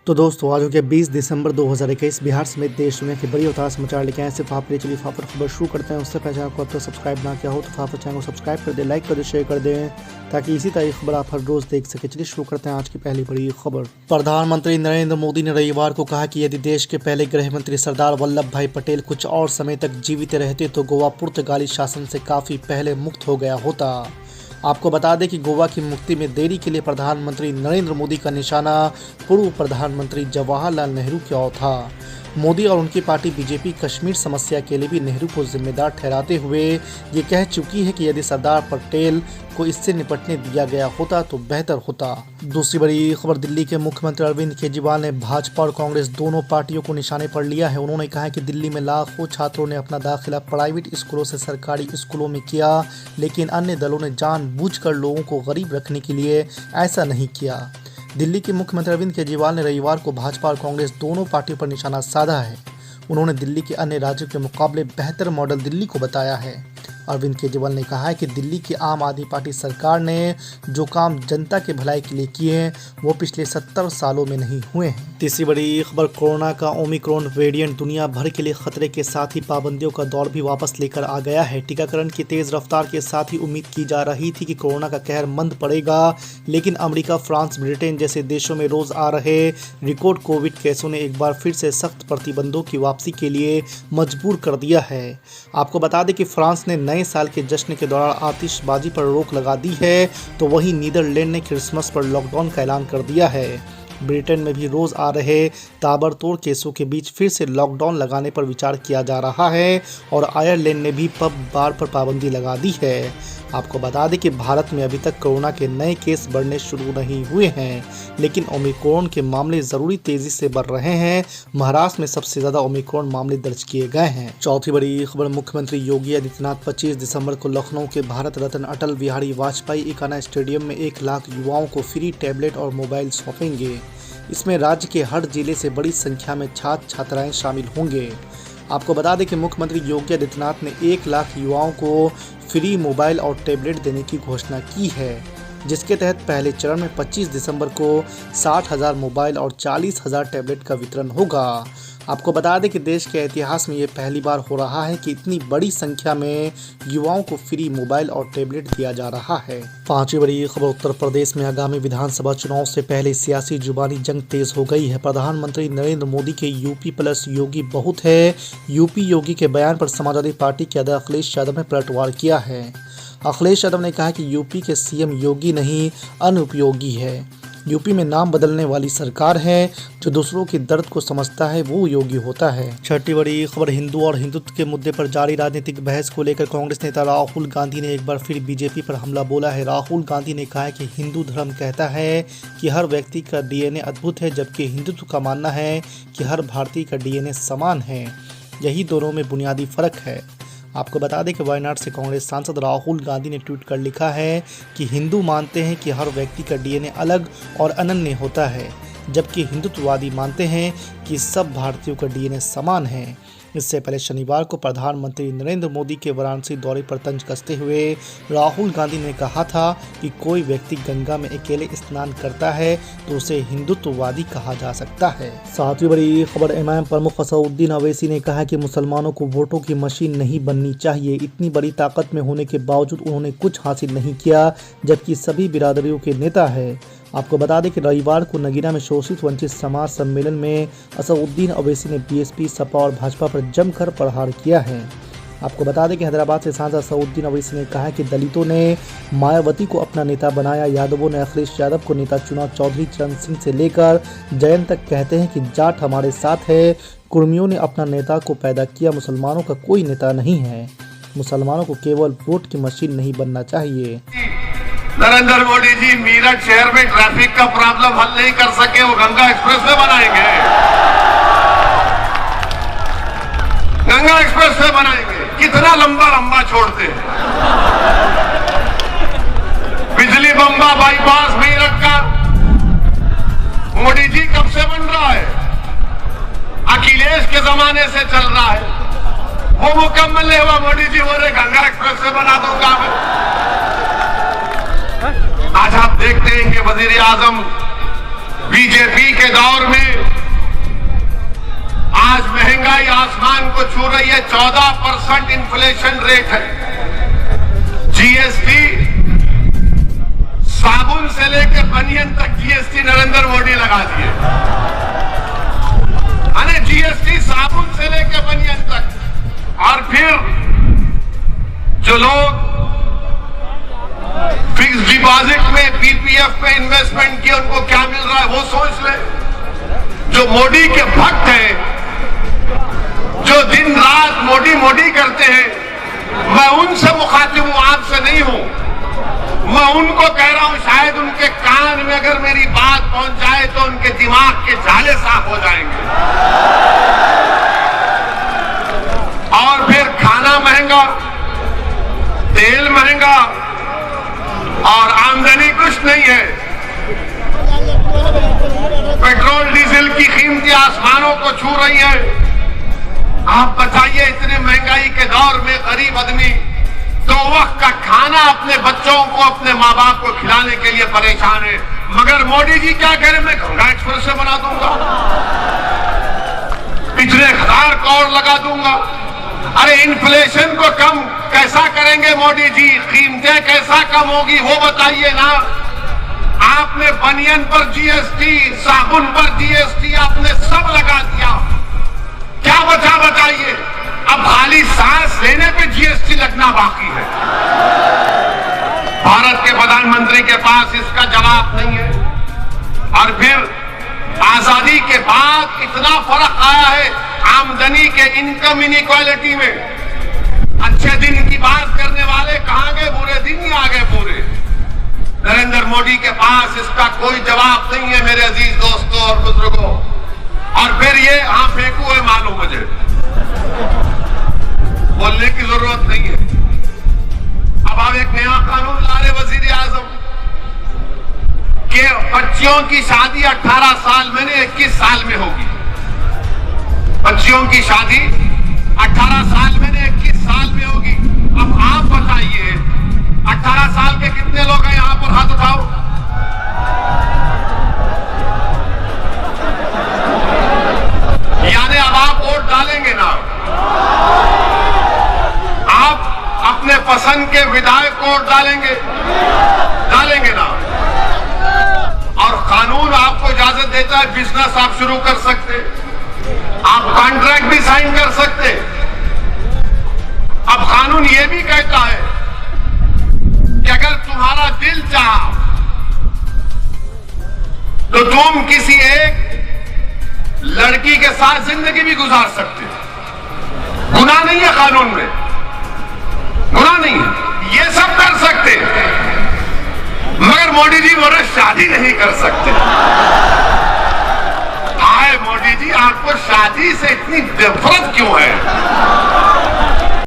तो दोस्तों आज हो गया 20 दिसंबर 2021। बिहार समेत देश दुनिया की बड़ी और ताज़ा समाचार लेके आए सिर्फ आप लिए। चलिए फाफर खबर शुरू करते हैं। उससे पहले आपको अब तक सब्सक्राइब ना किया हो तो फाफर चैनल को सब्सक्राइब कर दें, लाइक कर दें, शेयर कर दें ताकि इसी तरह की खबर आप हर रोज देख सके। चलिए शुरू करते हैं आज की पहली बड़ी खबर। प्रधानमंत्री नरेंद्र मोदी ने रविवार को कहा कि यदि देश के पहले गृह मंत्री सरदार वल्लभ भाई पटेल कुछ और समय तक जीवित रहते तो गोवा पुर्तगाली शासन से काफी पहले मुक्त हो गया होता। आपको बता दें कि गोवा की मुक्ति में देरी के लिए प्रधानमंत्री नरेंद्र मोदी का निशाना पूर्व प्रधानमंत्री जवाहरलाल नेहरू की ओर था। मोदी और उनकी पार्टी बीजेपी कश्मीर समस्या के लिए भी नेहरू को जिम्मेदार ठहराते हुए ये कह चुकी है कि यदि सरदार पटेल को इससे निपटने दिया गया होता तो बेहतर होता। दूसरी बड़ी खबर, दिल्ली के मुख्यमंत्री अरविंद केजरीवाल ने भाजपा और कांग्रेस दोनों पार्टियों को निशाने पर लिया है। उन्होंने कहा है कि दिल्ली में लाखों छात्रों ने अपना दाखिला प्राइवेट स्कूलों से सरकारी स्कूलों में किया, लेकिन अन्य दलों ने जानबूझकर लोगों को गरीब रखने के लिए ऐसा नहीं किया। दिल्ली के मुख्यमंत्री अरविंद केजरीवाल ने रविवार को भाजपा और कांग्रेस दोनों पार्टियों पर निशाना साधा है। उन्होंने दिल्ली के अन्य राज्यों के मुकाबले बेहतर मॉडल दिल्ली को बताया है। अरविंद केजरीवाल ने कहा है कि दिल्ली की आम आदमी पार्टी सरकार ने जो काम जनता के भलाई के लिए किए हैं वो पिछले 70 सालों में नहीं हुए हैं। तीसरी बड़ी खबर, कोरोना का ओमिक्रॉन वेरिएंट दुनिया भर के लिए खतरे के साथ ही पाबंदियों का दौर भी वापस लेकर आ गया है। टीकाकरण की तेज रफ्तार के साथ ही उम्मीद की जा रही थी कि कोरोना का कहर मंद पड़ेगा, लेकिन अमेरिका, फ्रांस, ब्रिटेन जैसे देशों में रोज आ रहे रिकॉर्ड कोविड केसों ने एक बार फिर से सख्त प्रतिबंधों की वापसी के लिए मजबूर कर दिया है। आपको बता दें कि फ्रांस ने नए साल के जश्न के दौरान आतिशबाजी पर रोक लगा दी है, तो वहीं नीदरलैंड ने क्रिसमस पर लॉकडाउन का ऐलान कर दिया है। ब्रिटेन में भी रोज आ रहे ताबड़तोड़ केसों के बीच फिर से लॉकडाउन लगाने पर विचार किया जा रहा है और आयरलैंड ने भी पब बार पर पाबंदी लगा दी है। आपको बता दें कि भारत में अभी तक कोरोना के नए केस बढ़ने शुरू नहीं हुए हैं, लेकिन ओमिक्रॉन के मामले जरूरी तेजी से बढ़ रहे हैं। महाराष्ट्र में सबसे ज्यादा ओमिक्रॉन मामले दर्ज किए गए हैं। चौथी बड़ी खबर, मुख्यमंत्री योगी आदित्यनाथ 25 दिसंबर को लखनऊ के भारत रत्न अटल बिहारी वाजपेयी इकाना स्टेडियम में 1 लाख युवाओं को फ्री टैबलेट और मोबाइल सौंपेंगे। इसमें राज्य के हर जिले से बड़ी संख्या में छात्र छात्राएं शामिल होंगे। आपको बता दें कि मुख्यमंत्री योगी आदित्यनाथ ने 1 लाख युवाओं को फ्री मोबाइल और टैबलेट देने की घोषणा की है, जिसके तहत पहले चरण में 25 दिसंबर को 60,000 मोबाइल और 40,000 टैबलेट का वितरण होगा। आपको बता दें कि देश के इतिहास में ये पहली बार हो रहा है कि इतनी बड़ी संख्या में युवाओं को फ्री मोबाइल और टैबलेट दिया जा रहा है। पांचवी बड़ी खबर, उत्तर प्रदेश में आगामी विधानसभा चुनाव से पहले सियासी जुबानी जंग तेज हो गई है। प्रधानमंत्री नरेंद्र मोदी के यूपी प्लस योगी बहुत है। यूपी योगी के बयान पर समाजवादी पार्टी के अध्यक्ष अखिलेश यादव ने पलटवार किया है। अखिलेश यादव ने कहा कि यूपी के सीएम योगी नहीं अनुपयोगी है। यूपी में नाम बदलने वाली सरकार है। जो दूसरों के दर्द को समझता है वो योगी होता है। छठी बड़ी खबर, हिंदू और हिंदुत्व के मुद्दे पर जारी राजनीतिक बहस को लेकर कांग्रेस नेता राहुल गांधी ने एक बार फिर बीजेपी पर हमला बोला है। राहुल गांधी ने कहा है कि हिंदू धर्म कहता है कि हर व्यक्ति का डीएनए अद्भुत है, जबकि हिंदुत्व का मानना है कि हर भारतीय का डीएनए समान है। यही दोनों में बुनियादी फर्क है। आपको बता दें कि वायनाड से कांग्रेस सांसद राहुल गांधी ने ट्वीट कर लिखा है कि हिंदू मानते हैं कि हर व्यक्ति का डीएनए अलग और अनन्य होता है, जबकि हिंदुत्ववादी मानते हैं कि सब भारतीयों का डीएनए समान है। इससे पहले शनिवार को प्रधानमंत्री नरेंद्र मोदी के वाराणसी दौरे पर तंज कसते हुए राहुल गांधी ने कहा था कि कोई व्यक्ति गंगा में अकेले स्नान करता है तो उसे हिंदुत्ववादी कहा जा सकता है। सातवीं बड़ी खबर, एमआईएम प्रमुख असदुद्दीन ओवैसी ने कहा कि मुसलमानों को वोटों की मशीन नहीं बननी चाहिए। इतनी बड़ी ताकत में होने के बावजूद उन्होंने कुछ हासिल नहीं किया, जबकि सभी बिरादरियों के नेता है। आपको बता दें कि रविवार को नगीना में शोषित वंचित समाज सम्मेलन में असदुद्दीन ओवैसी ने बीएसपी, सपा और भाजपा पर जमकर प्रहार किया है। आपको बता दें कि हैदराबाद से सांसद असदुद्दीन ओवैसी ने कहा कि दलितों ने मायावती को अपना नेता बनाया, यादवों ने अखिलेश यादव को नेता चुना, चौधरी चरण सिंह से लेकर जयन तक कहते हैं कि जाट हमारे साथ है। कुर्मियों ने अपना नेता को पैदा किया, मुसलमानों का कोई नेता नहीं है। मुसलमानों को केवल वोट की मशीन नहीं बनना चाहिए। नरेंद्र मोदी जी मीरठ शहर में ट्रैफिक का प्रॉब्लम हल नहीं कर सके, वो गंगा एक्सप्रेसवे बनाएंगे। गंगा एक्सप्रेसवे बनाएंगे। कितना लंबा लंबा छोड़ते हैं। बिजली बम्बा बाईपास मीरठ का मोदी जी कब से बन रहा है? अखिलेश के जमाने से चल रहा है। वो मुकम्मल नहीं हुआ, मोदी जी बोले गंगा एक्सप्रेसवे बना दो। काम आज आप देखते हैं कि वजीर आजम बीजेपी के दौर में रही है, 14% इन्फ्लेशन रेट है। जीएसटी साबुन से लेकर बनियन तक जीएसटी नरेंद्र मोदी लगा दिए। अरे जीएसटी साबुन से लेकर बनियन तक। और फिर जो लोग फिक्स डिपॉजिट में पीपीएफ में इन्वेस्टमेंट किए उनको क्या मिल रहा है वो सोच ले। जो मोदी के भक्त हैं, जो दिन रात मोदी मोदी करते हैं, मैं उनसे मुखातिब हूं, आपसे नहीं हूं। मैं उनको कह रहा हूं, शायद उनके कान में अगर मेरी बात पहुंच जाए तो उनके दिमाग के झाले साफ हो जाएंगे। और फिर खाना महंगा, तेल महंगा और आमदनी कुछ नहीं है। पेट्रोल डीजल की कीमतें आसमानों को छू रही है। आप बताइए, इतने महंगाई के दौर में गरीब आदमी 2 वक्त का खाना अपने बच्चों को, अपने माँ बाप को खिलाने के लिए परेशान है। मगर मोदी जी क्या कह रहे, मैं गंगा एक्सप्रेस से बना दूंगा, इतने 1000 करोड़ लगा दूंगा। अरे इन्फ्लेशन को कम कैसा करेंगे मोदी जी? कीमतें कैसा कम होगी वो बताइए ना। आपने बनियन पर जीएसटी, साबुन पर जीएसटी, आपने सब लगा दिया। क्या बचा बताइए? अब खाली सांस लेने पे जीएसटी लगना बाकी है। भारत के प्रधानमंत्री के पास इसका जवाब नहीं है। और फिर आजादी के बाद इतना फर्क आया है आमदनी के, इनकम इनइक्वालिटी में। अच्छे दिन की बात करने वाले कहां गए? बुरे दिन ही आ गए पूरे। नरेंद्र मोदी के पास इसका कोई जवाब नहीं है मेरे अजीज दोस्तों और बुजुर्गों। और फिर ये फेंकू है, मालूम मुझे, बोलने की जरूरत नहीं है। अब आप एक नया कानून ला रहे वजीर आजम कि बच्चियों की शादी 18 साल में नहीं 21 साल में होगी। बच्चियों की शादी 18 साल में नहीं 21 साल में होगी। अब आप बताइए, 18 साल के कितने लोग हैं यहां पर? हाथ उठाओ। यानी अब आप वोट डालेंगे ना? आप अपने पसंद के विधायक को वोट डालेंगे ना? और कानून आपको इजाजत देता है बिजनेस आप शुरू कर सकते, आप कॉन्ट्रैक्ट भी साइन कर सकते। अब कानून यह भी कहता है कि अगर तुम्हारा दिल चाहा तो तुम किसी एक लड़की के साथ जिंदगी भी गुजार सकते। गुनाह नहीं है, कानून में गुनाह नहीं है, ये सब कर सकते। मगर मोदी जी बोले शादी नहीं कर सकते। हाय मोदी जी, आपको शादी से इतनी नफरत क्यों है?